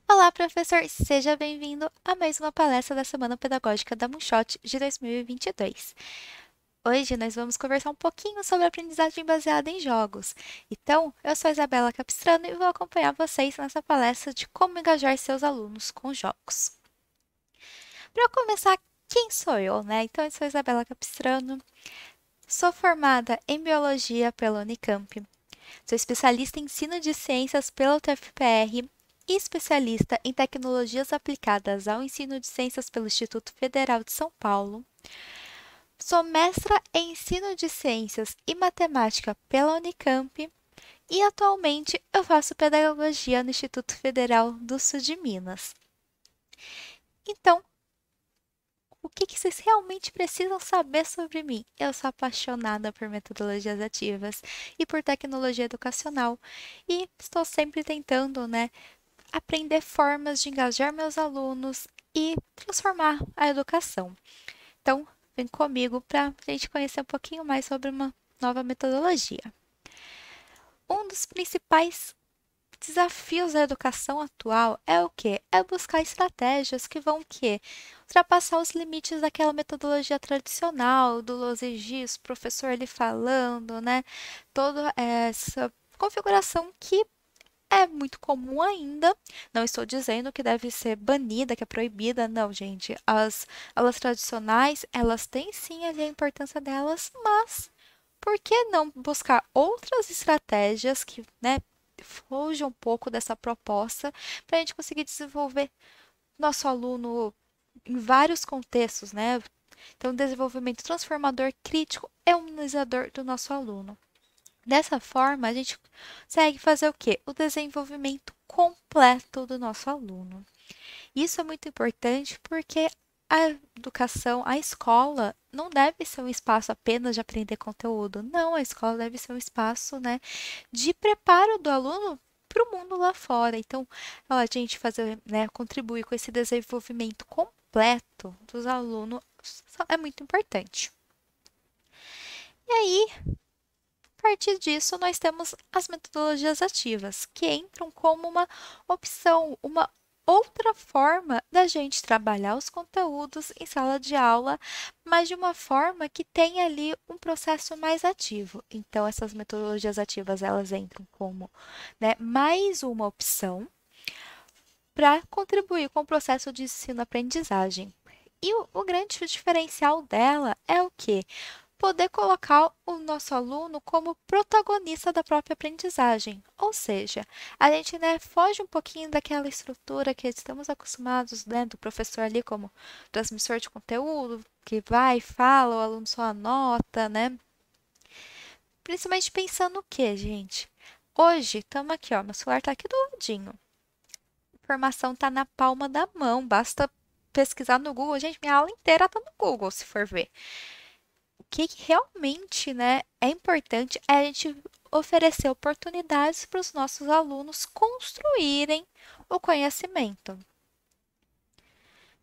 Olá, professor! Seja bem-vindo a mais uma palestra da Semana Pedagógica da Moonshot de 2022. Hoje nós vamos conversar um pouquinho sobre aprendizagem baseada em jogos. Então, eu sou a Isabela Capistrano e vou acompanhar vocês nessa palestra de como engajar seus alunos com jogos. Para começar, quem sou eu, né? Então, eu sou a Isabela Capistrano, sou formada em Biologia pela Unicamp, sou especialista em ensino de ciências pela UTFPR e especialista em tecnologias aplicadas ao ensino de ciências pelo Instituto Federal de São Paulo. Sou mestra em ensino de ciências e matemática pela Unicamp e atualmente eu faço pedagogia no Instituto Federal do Sul de Minas. Então, o que vocês realmente precisam saber sobre mim? Eu sou apaixonada por metodologias ativas e por tecnologia educacional e estou sempre tentando, aprender formas de engajar meus alunos e transformar a educação. Então, vem comigo para a gente conhecer um pouquinho mais sobre uma nova metodologia. Um dos principais desafios da educação atual é o quê? É buscar estratégias que vão o quê? Ultrapassar os limites daquela metodologia tradicional, do losange, o professor ali falando, Toda essa configuração que é muito comum ainda. Não estou dizendo que deve ser banida, que é proibida, não, gente. As aulas tradicionais, elas têm sim ali a importância delas, mas por que não buscar outras estratégias que, fujam um pouco dessa proposta para a gente conseguir desenvolver nosso aluno em vários contextos, né? Então, desenvolvimento transformador, crítico e humanizador do nosso aluno. Dessa forma, a gente consegue fazer o quê? O desenvolvimento completo do nosso aluno. Isso é muito importante porque a educação, a escola, não deve ser um espaço apenas de aprender conteúdo. Não, a escola deve ser um espaço, de preparo do aluno para o mundo lá fora. Então, a gente fazer, contribuir com esse desenvolvimento completo dos alunos é muito importante. E aí, a partir disso, nós temos as metodologias ativas, que entram como uma opção, uma outra forma da gente trabalhar os conteúdos em sala de aula, mas de uma forma que tem ali um processo mais ativo. Então, essas metodologias ativas, elas entram como, mais uma opção para contribuir com o processo de ensino-aprendizagem. E o grande diferencial dela é o quê? Poder colocar o nosso aluno como protagonista da própria aprendizagem. Ou seja, a gente foge um pouquinho daquela estrutura que estamos acostumados, do professor ali como transmissor de conteúdo, que vai, fala, o aluno só anota, Principalmente pensando o quê, gente? Hoje, estamos aqui, ó, meu celular está aqui do ladinho. A informação está na palma da mão, basta pesquisar no Google. Gente, minha aula inteira está no Google, se for ver. O que realmente, é importante é a gente oferecer oportunidades para os nossos alunos construírem o conhecimento.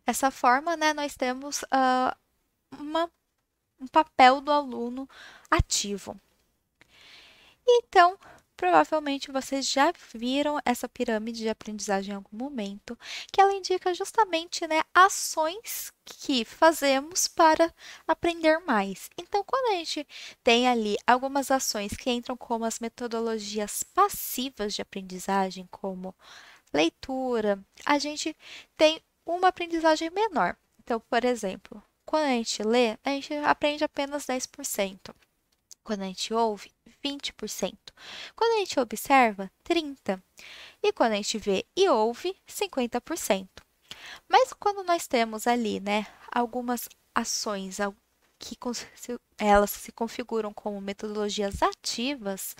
Dessa forma, nós temos um papel do aluno ativo. Então, provavelmente vocês já viram essa pirâmide de aprendizagem em algum momento, que ela indica justamente, ações que fazemos para aprender mais. Então, quando a gente tem ali algumas ações que entram como as metodologias passivas de aprendizagem, como leitura, a gente tem uma aprendizagem menor. Então, por exemplo, quando a gente lê, a gente aprende apenas 10%. Quando a gente ouve, 20%. Quando a gente observa, 30%. E quando a gente vê e ouve, 50%. Mas quando nós temos ali, algumas ações que elas se configuram como metodologias ativas,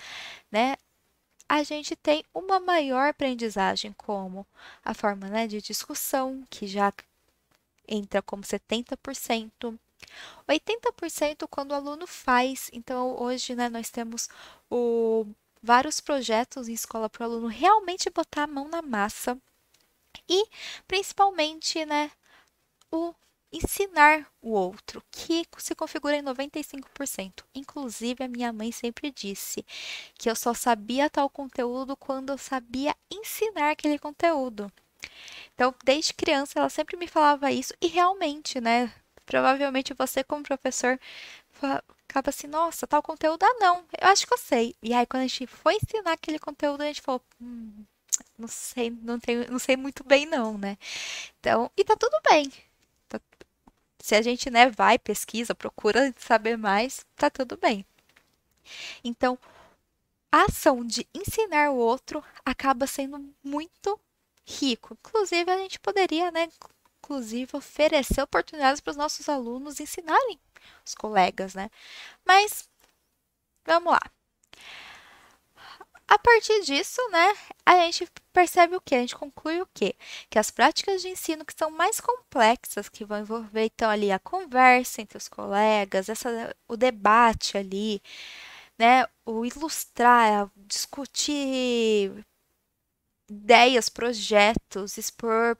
a gente tem uma maior aprendizagem, como a forma, de discussão, que já entra como 70%. 80% quando o aluno faz. Então, hoje, nós temos vários projetos em escola para o aluno realmente botar a mão na massa e, principalmente, o ensinar o outro, que se configura em 95%. Inclusive, a minha mãe sempre disse que eu só sabia tal conteúdo quando eu sabia ensinar aquele conteúdo. Então, desde criança, ela sempre me falava isso e realmente, né? Provavelmente você, como professor, acaba assim, nossa, tal conteúdo, ah, não, eu acho que eu sei. E aí, quando a gente foi ensinar aquele conteúdo, a gente falou, não sei, não sei muito bem não, né? Então, e tá tudo bem. Tá- Se a gente, né, vai, pesquisa, procura saber mais, tá tudo bem. Então, a ação de ensinar o outro acaba sendo muito rico. Inclusive, a gente poderia, né, inclusive oferecer oportunidades para os nossos alunos ensinarem os colegas, né? Mas vamos lá. A partir disso, né, a gente percebe o que? A gente conclui o quê? Que as práticas de ensino que são mais complexas, que vão envolver então ali a conversa entre os colegas, o debate ali, né, o ilustrar, discutir ideias, projetos, expor,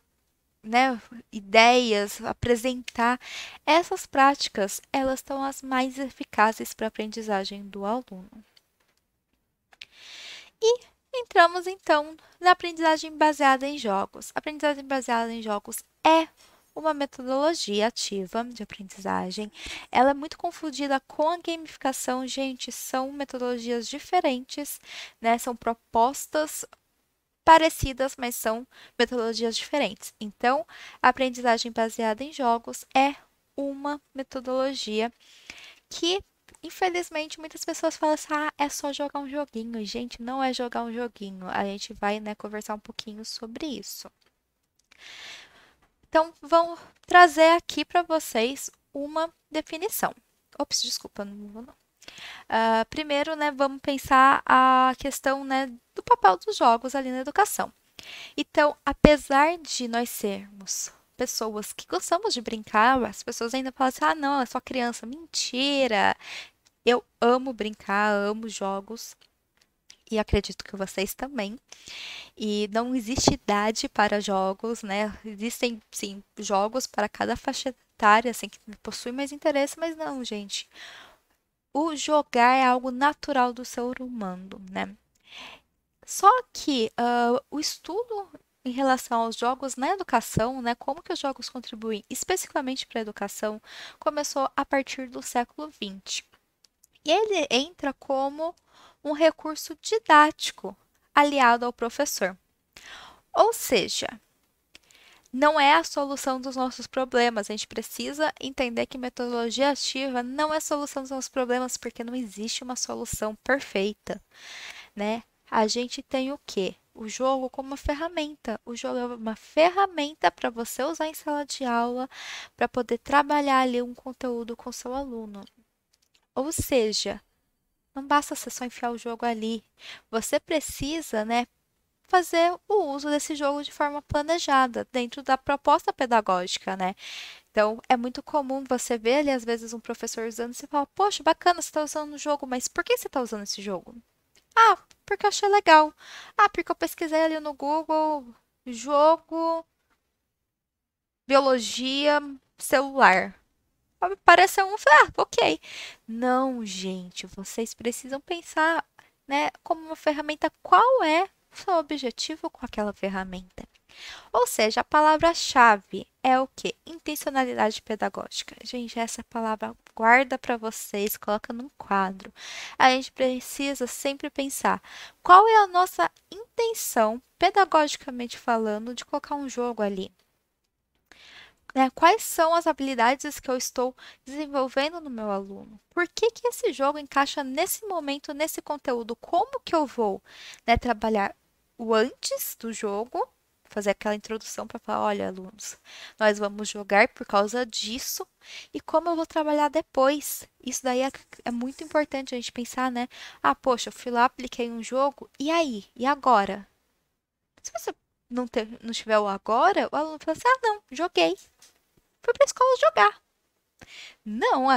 né, ideias, apresentar essas práticas, elas são as mais eficazes para a aprendizagem do aluno. E entramos então na aprendizagem baseada em jogos. A aprendizagem baseada em jogos é uma metodologia ativa de aprendizagem. Ela é muito confundida com a gamificação. Gente, são metodologias diferentes, né? São propostas parecidas, mas são metodologias diferentes. Então, a aprendizagem baseada em jogos é uma metodologia que, infelizmente, muitas pessoas falam assim: ah, é só jogar um joguinho. Gente, não é jogar um joguinho. A gente vai, né, conversar um pouquinho sobre isso. Então, vamos trazer aqui para vocês uma definição. Ops, desculpa, não vou não. Primeiro, né, vamos pensar a questão, né, do papel dos jogos ali na educação. Então, apesar de nós sermos pessoas que gostamos de brincar, as pessoas ainda falam assim: ah, não, é só criança. Mentira! Eu amo brincar, amo jogos e acredito que vocês também. E não existe idade para jogos, né? Existem, sim, jogos para cada faixa etária, assim, que possui mais interesse, mas não, gente. O jogar é algo natural do ser humano, né? Só que o estudo em relação aos jogos na educação, né, como que os jogos contribuem especificamente para a educação, começou a partir do século XX. E ele entra como um recurso didático aliado ao professor. Ou seja, não é a solução dos nossos problemas. A gente precisa entender que metodologia ativa não é a solução dos nossos problemas, porque não existe uma solução perfeita, né? A gente tem o quê? O jogo como uma ferramenta. O jogo é uma ferramenta para você usar em sala de aula, para poder trabalhar ali um conteúdo com seu aluno. Ou seja, não basta você só enfiar o jogo ali. Você precisa, né, fazer o uso desse jogo de forma planejada, dentro da proposta pedagógica, né? Então, é muito comum você ver ali, às vezes, um professor usando e você fala, poxa, bacana, você está usando o jogo, mas por que você está usando esse jogo? Ah, porque eu achei legal. Ah, porque eu pesquisei ali no Google, jogo, biologia, celular. Pareceu um, ah, ok. Não, gente, vocês precisam pensar, né, como uma ferramenta, qual é o seu objetivo com aquela ferramenta. Ou seja, a palavra-chave é o quê? Intencionalidade pedagógica. Gente, essa palavra guarda para vocês, coloca num quadro. A gente precisa sempre pensar qual é a nossa intenção, pedagogicamente falando, de colocar um jogo ali. Né? Quais são as habilidades que eu estou desenvolvendo no meu aluno? Por que que esse jogo encaixa nesse momento, nesse conteúdo? Como que eu vou, né, trabalhar o antes do jogo, fazer aquela introdução para falar, olha, alunos, nós vamos jogar por causa disso e como eu vou trabalhar depois. Isso daí é muito importante a gente pensar, né? Ah, poxa, eu fui lá, apliquei um jogo, e aí? E agora? Se você não tiver o agora, o aluno fala assim, ah, não, joguei. Fui pra escola jogar. Não,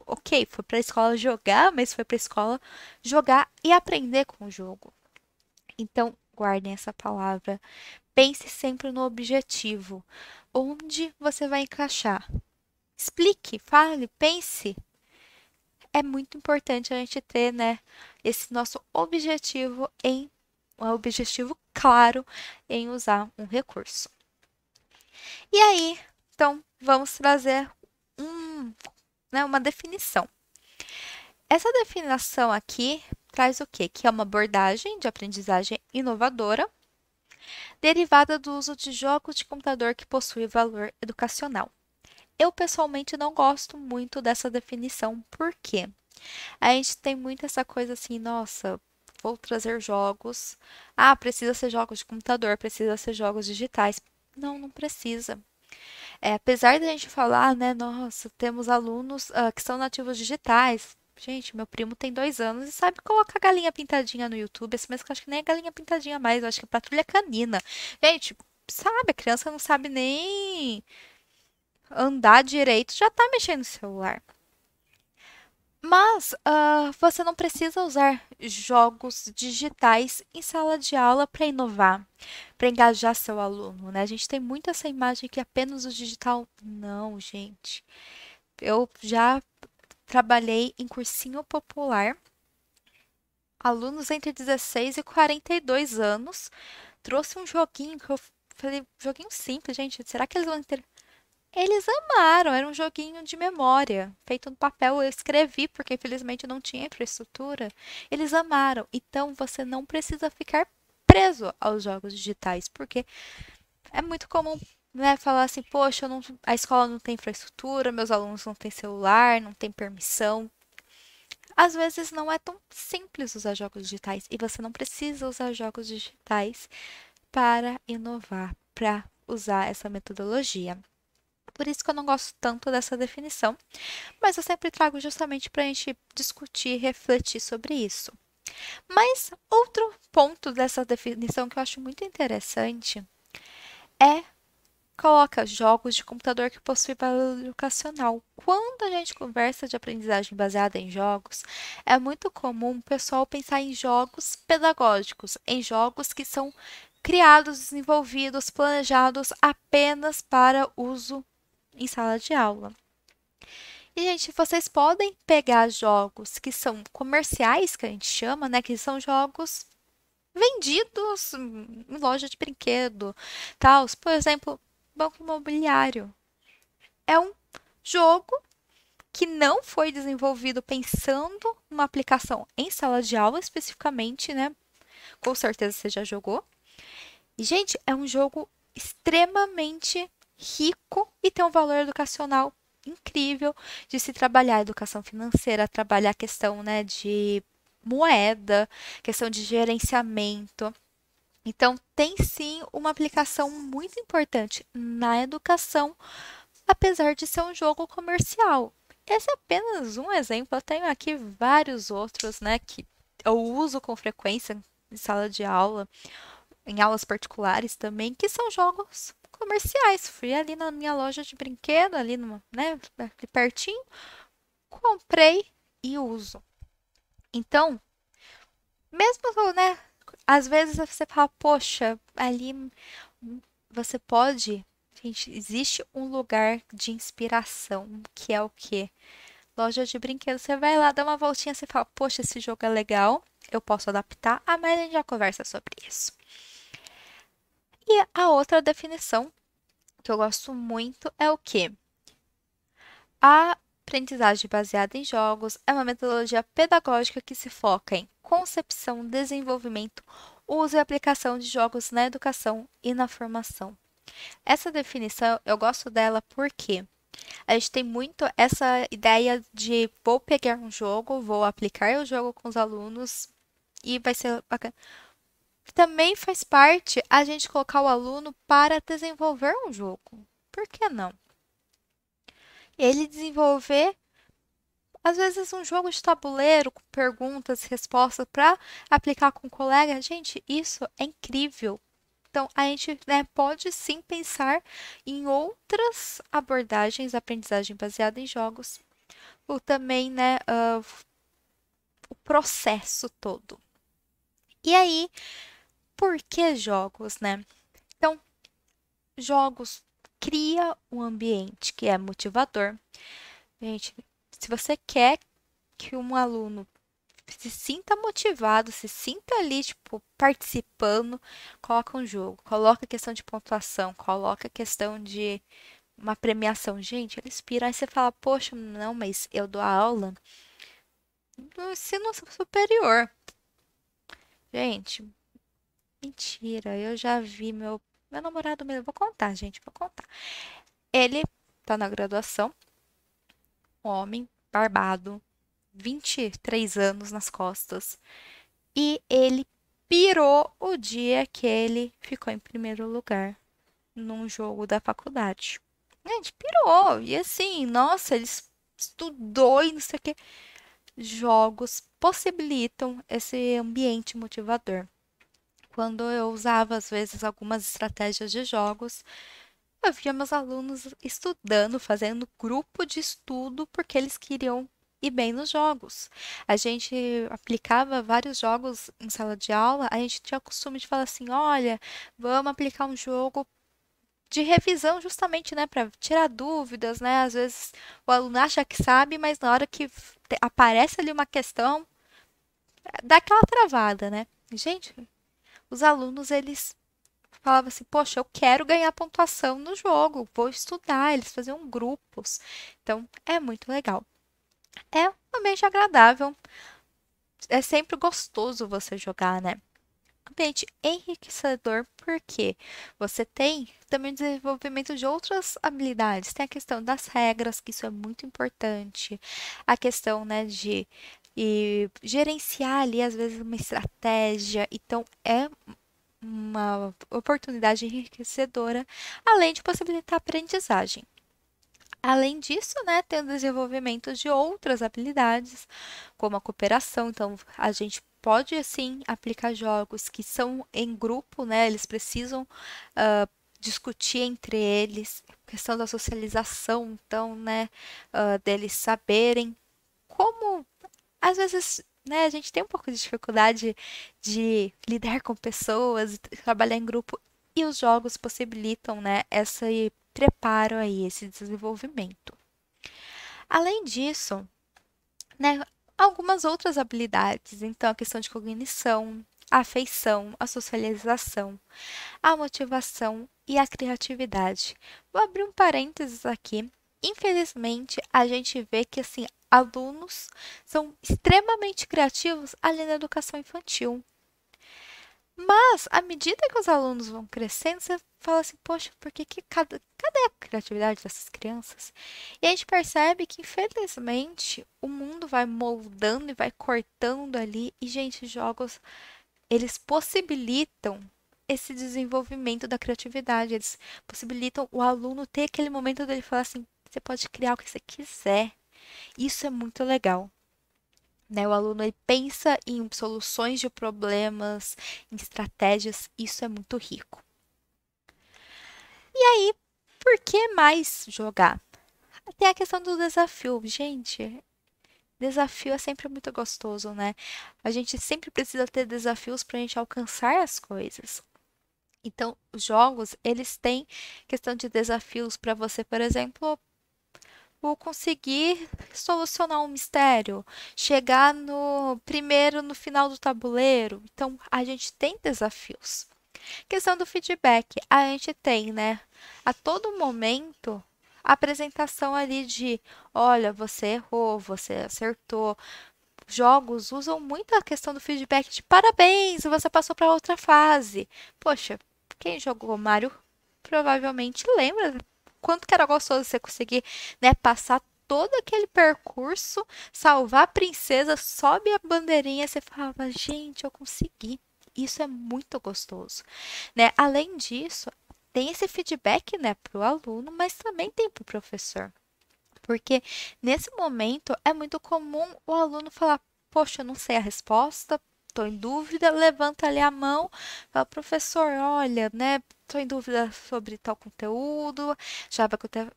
ok, foi pra escola jogar, mas foi pra escola jogar e aprender com o jogo. Então, guardem essa palavra. Pense sempre no objetivo. Onde você vai encaixar? Explique, fale, pense. É muito importante a gente ter, né, esse nosso objetivo um objetivo claro em usar um recurso. E aí, então, vamos trazer uma definição. Essa definição aqui traz o quê? Que é uma abordagem de aprendizagem inovadora, derivada do uso de jogos de computador que possui valor educacional. Eu pessoalmente não gosto muito dessa definição, por quê? A gente tem muito essa coisa assim, nossa, vou trazer jogos. Ah, precisa ser jogos de computador, precisa ser jogos digitais. Não, não precisa. Apesar da gente falar, né, nossa, temos alunos que são nativos digitais. Gente, meu primo tem 2 anos e sabe colocar galinha pintadinha no YouTube. Esse mês que eu acho que nem é galinha pintadinha mais, eu acho que é patrulha canina. Gente, sabe, a criança não sabe nem andar direito, já tá mexendo no celular. Mas você não precisa usar jogos digitais em sala de aula para inovar, para engajar seu aluno, né? A gente tem muito essa imagem que apenas o digital. Não, gente. Eu já trabalhei em cursinho popular, alunos entre 16 e 42 anos. Trouxe um joguinho que eu falei, joguinho simples, gente. Será que eles vão entender? Eles amaram, era um joguinho de memória, feito no papel. Eu escrevi, porque infelizmente não tinha infraestrutura. Eles amaram. Então você não precisa ficar preso aos jogos digitais, porque é muito comum, né, falar assim, poxa, a escola não tem infraestrutura, meus alunos não têm celular, não têm permissão. Às vezes não é tão simples usar jogos digitais e você não precisa usar jogos digitais para inovar, para usar essa metodologia. Por isso que eu não gosto tanto dessa definição, mas eu sempre trago justamente para a gente discutir e refletir sobre isso. Mas outro ponto dessa definição que eu acho muito interessante é coloca jogos de computador que possuem valor educacional. Quando a gente conversa de aprendizagem baseada em jogos, é muito comum o pessoal pensar em jogos pedagógicos, em jogos que são criados, desenvolvidos, planejados apenas para uso em sala de aula. E, gente, vocês podem pegar jogos que são comerciais, que a gente chama, né? Que são jogos vendidos em loja de brinquedo, tal. Por exemplo, Banco Imobiliário. É um jogo que não foi desenvolvido pensando numa aplicação em sala de aula especificamente, né? Com certeza você já jogou. E, gente, é um jogo extremamente rico e tem um valor educacional incrível de se trabalhar a educação financeira, trabalhar a questão, né, de moeda, questão de gerenciamento. Então, tem sim uma aplicação muito importante na educação, apesar de ser um jogo comercial. Esse é apenas um exemplo, eu tenho aqui vários outros, né, que eu uso com frequência em sala de aula, em aulas particulares também, que são jogos comerciais. Fui ali na minha loja de brinquedo, ali, né, ali pertinho, comprei e uso. Então, mesmo, né, às vezes você fala, poxa, ali você pode. Gente, existe um lugar de inspiração, que é o quê? Loja de brinquedos. Você vai lá, dá uma voltinha, você fala, poxa, esse jogo é legal, eu posso adaptar. Ah, mas a gente já conversa sobre isso. E a outra definição que eu gosto muito é o quê? A aprendizagem baseada em jogos é uma metodologia pedagógica que se foca em concepção, desenvolvimento, uso e aplicação de jogos na educação e na formação. Essa definição eu gosto dela porque a gente tem muito essa ideia de vou pegar um jogo, vou aplicar o jogo com os alunos e vai ser bacana. Também faz parte a gente colocar o aluno para desenvolver um jogo. Por que não? Ele desenvolver, às vezes, um jogo de tabuleiro com perguntas e respostas para aplicar com o colega. Gente, isso é incrível. Então, a gente, né, pode sim pensar em outras abordagens, aprendizagem baseada em jogos, ou também, né, o processo todo. E aí, por que jogos, né? Então, jogos cria um ambiente que é motivador. Gente, se você quer que um aluno se sinta motivado, se sinta ali, tipo, participando, coloca um jogo, coloca a questão de pontuação, coloca a questão de uma premiação. Gente, eles piram, aí você fala, poxa, não, mas eu dou aula no ensino superior. Gente, mentira, eu já vi meu namorado mesmo, vou contar, gente, vou contar. Ele tá na graduação, homem, barbado, 23 anos nas costas. E ele pirou o dia que ele ficou em primeiro lugar num jogo da faculdade. Gente, pirou. E assim, nossa, ele estudou e não sei o que. Jogos possibilitam esse ambiente motivador. Quando eu usava, às vezes, algumas estratégias de jogos, eu via meus alunos estudando, fazendo grupo de estudo, porque eles queriam ir bem nos jogos. A gente aplicava vários jogos em sala de aula, a gente tinha o costume de falar assim: olha, vamos aplicar um jogo de revisão, justamente, né, para tirar dúvidas, né? Às vezes o aluno acha que sabe, mas na hora que aparece ali uma questão, dá aquela travada, né? Gente, os alunos, eles falava assim, poxa, eu quero ganhar pontuação no jogo, vou estudar. Eles faziam grupos. Então, é muito legal. É um ambiente agradável. É sempre gostoso você jogar, né? Ambiente enriquecedor, porque você tem também desenvolvimento de outras habilidades. Tem a questão das regras, que isso é muito importante. A questão, né, de gerenciar ali, às vezes, uma estratégia. Então, é uma oportunidade enriquecedora, além de possibilitar aprendizagem. Além disso, né, tem o desenvolvimento de outras habilidades, como a cooperação. Então, a gente pode, assim, aplicar jogos que são em grupo, né, eles precisam discutir entre eles, questão da socialização, então, né, deles saberem como às vezes, né, a gente tem um pouco de dificuldade de lidar com pessoas, trabalhar em grupo, e os jogos possibilitam, né, esse preparo aí, esse desenvolvimento. Além disso, né, algumas outras habilidades, então a questão de cognição, a afeição, a socialização, a motivação e a criatividade. Vou abrir um parênteses aqui. Infelizmente, a gente vê que assim, alunos são extremamente criativos ali na educação infantil. Mas, à medida que os alunos vão crescendo, você fala assim, poxa, por que cadê a criatividade dessas crianças? E a gente percebe que, infelizmente, o mundo vai moldando e vai cortando ali. E, gente, jogos eles possibilitam esse desenvolvimento da criatividade, eles possibilitam o aluno ter aquele momento dele falar assim, você pode criar o que você quiser. Isso é muito legal. Né? O aluno ele pensa em soluções de problemas, em estratégias, isso é muito rico. E aí, por que mais jogar? Tem a questão do desafio. Gente, desafio é sempre muito gostoso, né? A gente sempre precisa ter desafios para a gente alcançar as coisas. Então, os jogos, eles têm questão de desafios para você, por exemplo, o conseguir solucionar um mistério, chegar no primeiro no final do tabuleiro. Então, a gente tem desafios. Questão do feedback, a gente tem, né? A todo momento a apresentação ali de, olha, você errou, você acertou. Jogos usam muito a questão do feedback de parabéns, você passou para outra fase. Poxa, quem jogou Mario provavelmente lembra quanto que era gostoso você conseguir, né, passar todo aquele percurso, salvar a princesa, sobe a bandeirinha, você falava, gente, eu consegui. Isso é muito gostoso, né? Além disso, tem esse feedback, né, para o aluno, mas também tem para o professor. Porque nesse momento é muito comum o aluno falar: poxa, eu não sei a resposta, estou em dúvida, levanta ali a mão, fala, professor, olha, né, estou em dúvida sobre tal conteúdo, já vai acontecer.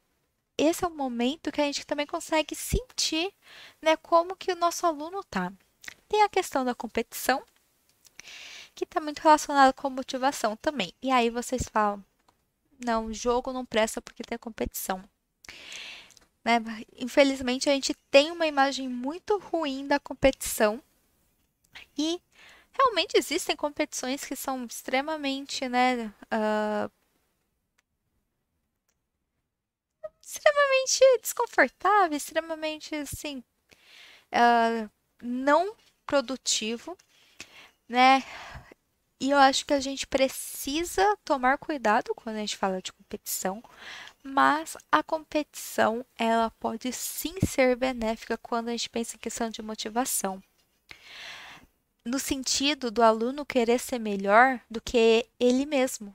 Esse é o momento que a gente também consegue sentir, né, como que o nosso aluno tá. Tem a questão da competição, que está muito relacionada com motivação também. E aí vocês falam, não, o jogo não presta porque tem competição. Né? Infelizmente, a gente tem uma imagem muito ruim da competição, E realmente existem competições que são extremamente, né, extremamente desconfortáveis, extremamente, assim, não produtivo, né? E eu acho que a gente precisa tomar cuidado quando a gente fala de competição, mas a competição, ela pode sim ser benéfica quando a gente pensa em questão de motivação. No sentido do aluno querer ser melhor do que ele mesmo.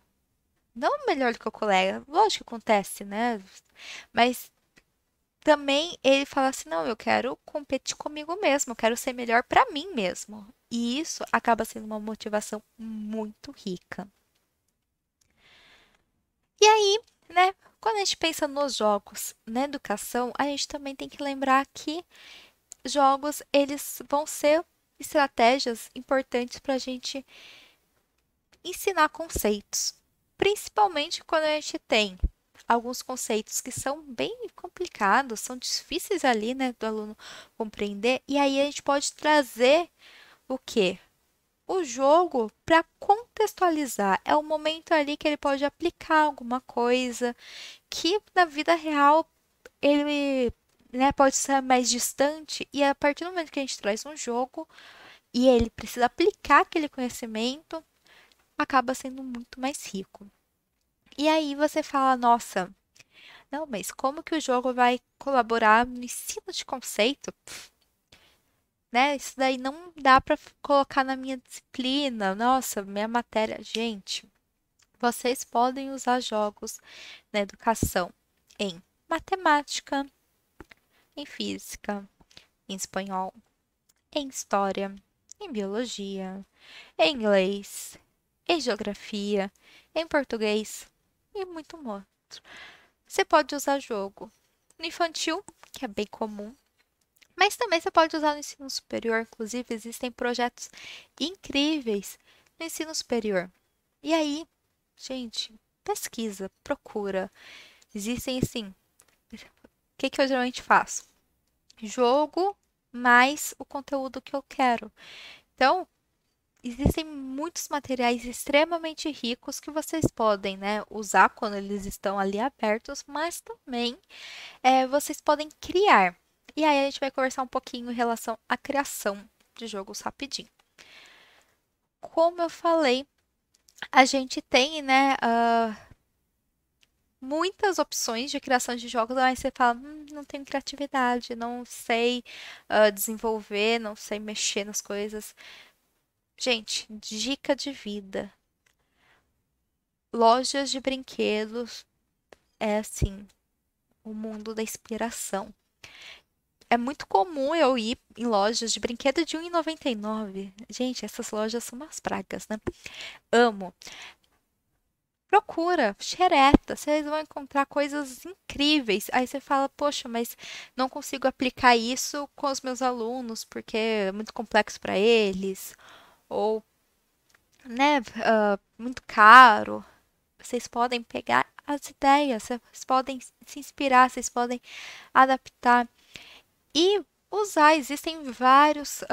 Não melhor do que o colega, lógico que acontece, né? Mas também ele fala assim: não, eu quero competir comigo mesmo, eu quero ser melhor para mim mesmo. E isso acaba sendo uma motivação muito rica. E aí, né, quando a gente pensa nos jogos, na educação, a gente também tem que lembrar que jogos, eles vão ser estratégias importantes para a gente ensinar conceitos. Principalmente quando a gente tem alguns conceitos que são bem complicados, são difíceis ali, né, do aluno compreender, e aí a gente pode trazer o quê? O jogo para contextualizar. É o momento ali que ele pode aplicar alguma coisa que na vida real ele, né, pode ser mais distante, e a partir do momento que a gente traz um jogo e ele precisa aplicar aquele conhecimento, acaba sendo muito mais rico. E aí você fala, nossa, não, mas como que o jogo vai colaborar no ensino de conceito? Né? Isso daí não dá para colocar na minha disciplina. Nossa, minha matéria. Gente, vocês podem usar jogos na educação em matemática, em física, em espanhol, em história, em biologia, em inglês, em geografia, em português e muito mais. Você pode usar jogo no infantil, que é bem comum, mas também você pode usar no ensino superior. Inclusive, existem projetos incríveis no ensino superior. E aí, gente, pesquisa, procura. Existem assim. O que que eu geralmente faço? Jogo mais o conteúdo que eu quero. Então, existem muitos materiais extremamente ricos que vocês podem, né, usar quando eles estão ali abertos, mas também vocês podem criar. E aí a gente vai conversar um pouquinho em relação à criação de jogos rapidinho. Como eu falei, a gente tem, né, muitas opções de criação de jogos, mas você fala, não tenho criatividade, não sei desenvolver, não sei mexer nas coisas. Gente, dica de vida. Lojas de brinquedos é assim, o mundo da inspiração. É muito comum eu ir em lojas de brinquedo de R$ 1,99. Gente, essas lojas são umas pragas, né? Amo. Procura, xereta, vocês vão encontrar coisas incríveis. Aí você fala, poxa, mas não consigo aplicar isso com os meus alunos porque é muito complexo para eles, ou, né, muito caro. Vocês podem pegar as ideias, vocês podem se inspirar, vocês podem adaptar e usar. Existem vários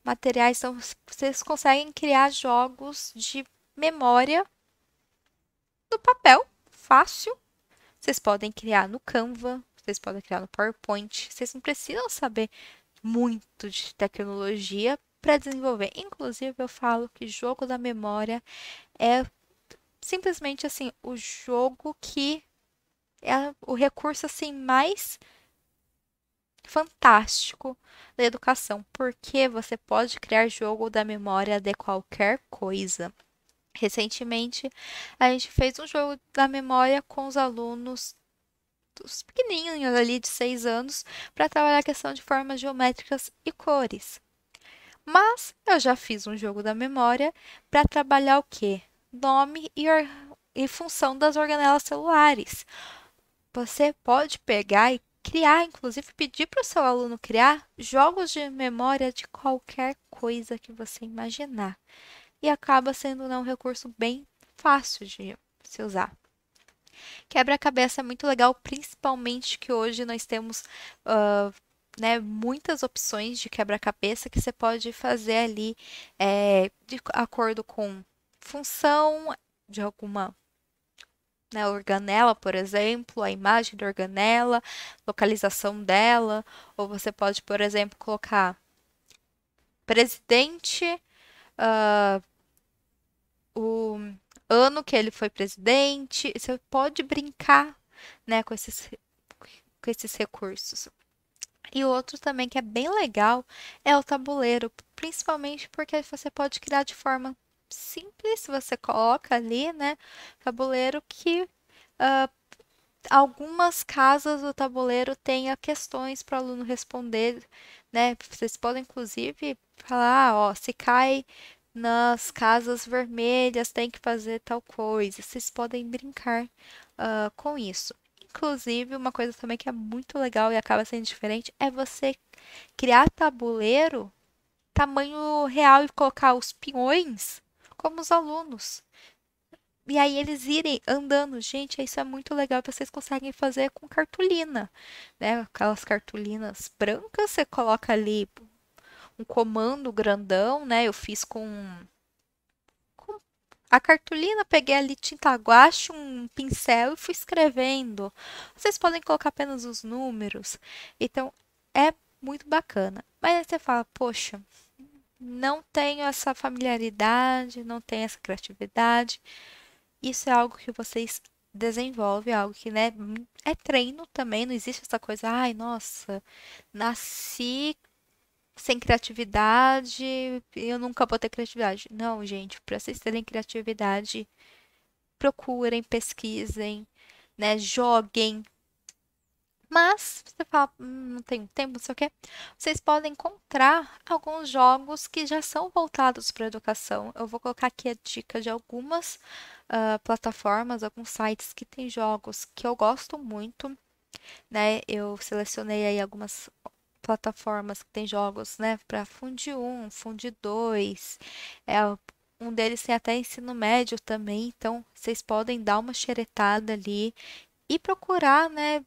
materiais, então vocês conseguem criar jogos de memória no papel, fácil. Vocês podem criar no Canva, vocês podem criar no PowerPoint. Vocês não precisam saber muito de tecnologia para desenvolver. Inclusive, eu falo que jogo da memória é simplesmente assim o jogo que é o recurso assim mais fantástico da educação, porque você pode criar jogo da memória de qualquer coisa. Recentemente, a gente fez um jogo da memória com os alunos dos pequenininhos ali de 6 anos para trabalhar a questão de formas geométricas e cores. Mas eu já fiz um jogo da memória para trabalhar o quê? Nome e função das organelas celulares. Você pode pegar e criar, inclusive pedir para o seu aluno criar jogos de memória de qualquer coisa que você imaginar. E acaba sendo, né, um recurso bem fácil de se usar. Quebra-cabeça é muito legal, principalmente que hoje nós temos né, muitas opções de quebra-cabeça que você pode fazer ali de acordo com função de alguma, né, organela, por exemplo, a imagem da organela, localização dela, ou você pode, por exemplo, colocar presidente, ah, o ano que ele foi presidente. Você pode brincar, né, com esses recursos. E outro também que é bem legal é o tabuleiro, principalmente porque você pode criar de forma simples, você coloca ali, né, tabuleiro que ah, algumas casas do tabuleiro tenha questões para o aluno responder, né? Vocês podem inclusive falar, ó, se cai nas casas vermelhas tem que fazer tal coisa. Vocês podem brincar com isso. Inclusive, uma coisa também que é muito legal e acaba sendo diferente é você criar tabuleiro tamanho real e colocar os peões como os alunos. E aí eles irem andando. Gente, isso é muito legal. Vocês conseguem fazer com cartolina, né? Aquelas cartolinas brancas, você coloca ali um comando grandão, né? Eu fiz com a cartolina, peguei ali tinta guache, um pincel e fui escrevendo. Vocês podem colocar apenas os números. Então, é muito bacana. Mas aí você fala, poxa, não tenho essa familiaridade, não tenho essa criatividade. Isso é algo que vocês desenvolvem, algo que, né, é treino também, não existe essa coisa, ai, nossa, nasci sem criatividade, eu nunca vou ter criatividade. Não, gente, para vocês terem criatividade, procurem, pesquisem, né, joguem. Mas, você fala, não tenho tempo, não sei o quê. Vocês podem encontrar alguns jogos que já são voltados para a educação. Eu vou colocar aqui a dica de algumas plataformas, alguns sites que têm jogos que eu gosto muito, né? Eu selecionei aí algumas plataformas que têm jogos, né? Para Fundi 1, Fundi 2. É, um deles tem até ensino médio também, então vocês podem dar uma xeretada ali e procurar, né?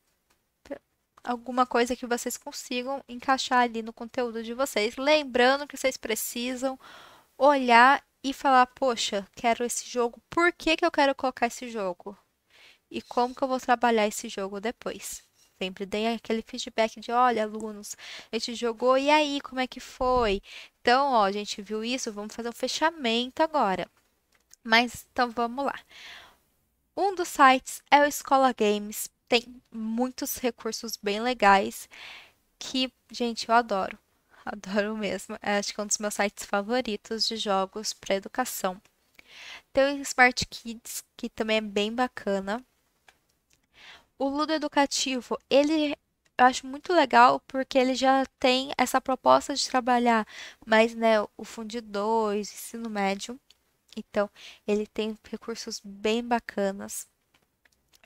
Alguma coisa que vocês consigam encaixar ali no conteúdo de vocês. Lembrando que vocês precisam olhar e falar: poxa, quero esse jogo, por que que eu quero colocar esse jogo? E como que eu vou trabalhar esse jogo depois? Sempre deem aquele feedback de: olha, alunos, a gente jogou e aí, como é que foi? Então, ó, a gente viu isso, vamos fazer um fechamento agora. Mas então vamos lá. Um dos sites é o Escola Games. Tem muitos recursos bem legais que, gente, eu adoro. Adoro mesmo. Acho que é um dos meus sites favoritos de jogos para educação. Tem o Smart Kids, que também é bem bacana. O Ludo Educativo, ele eu acho muito legal porque ele já tem essa proposta de trabalhar mais, né, o Fundo 2, ensino médio. Então, ele tem recursos bem bacanas.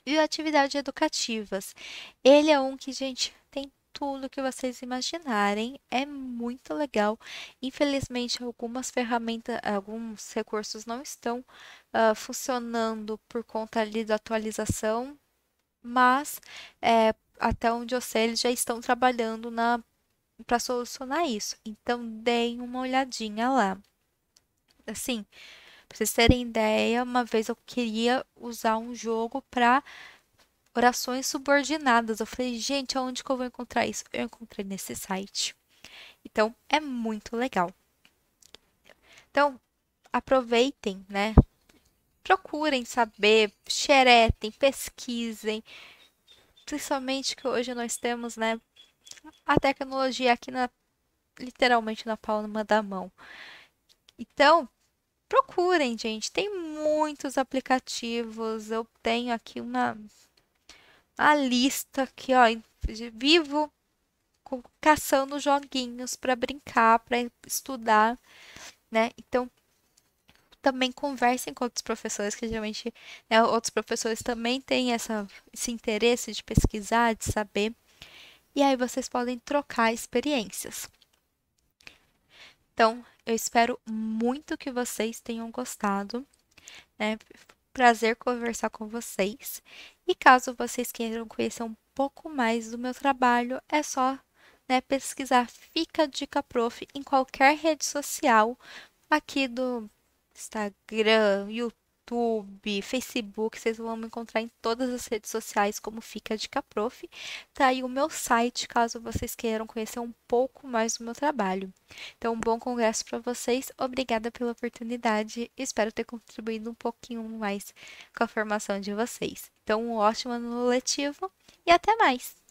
E atividades educativas. Ele é um que, gente, tem tudo que vocês imaginarem. É muito legal. Infelizmente, algumas ferramentas, alguns recursos não estão funcionando por conta ali da atualização, mas até onde eu sei, eles já estão trabalhando para solucionar isso. Então, deem uma olhadinha lá. Assim, para vocês terem ideia, uma vez eu queria usar um jogo para orações subordinadas. Eu falei, gente, aonde que eu vou encontrar isso? Eu encontrei nesse site. Então, é muito legal. Então, aproveitem, né? Procurem saber, xeretem, pesquisem. Principalmente que hoje nós temos, né, a tecnologia aqui literalmente na palma da mão. Então, procurem, gente. Tem muitos aplicativos. Eu tenho aqui uma lista aqui, ó, vivo caçando joguinhos para brincar, para estudar, né? Então, também conversem com outros professores, que geralmente, né, outros professores também têm esse interesse de pesquisar, de saber, e aí vocês podem trocar experiências. Então, eu espero muito que vocês tenham gostado, né? Prazer conversar com vocês. E caso vocês queiram conhecer um pouco mais do meu trabalho, é só né, pesquisar Fica Dica Prof em qualquer rede social aqui do Instagram, YouTube, Facebook, vocês vão me encontrar em todas as redes sociais como Fica Dica Prof. Tá aí o meu site, caso vocês queiram conhecer um pouco mais do meu trabalho. Então, um bom congresso para vocês. Obrigada pela oportunidade. Espero ter contribuído um pouquinho mais com a formação de vocês. Então, um ótimo ano letivo e até mais!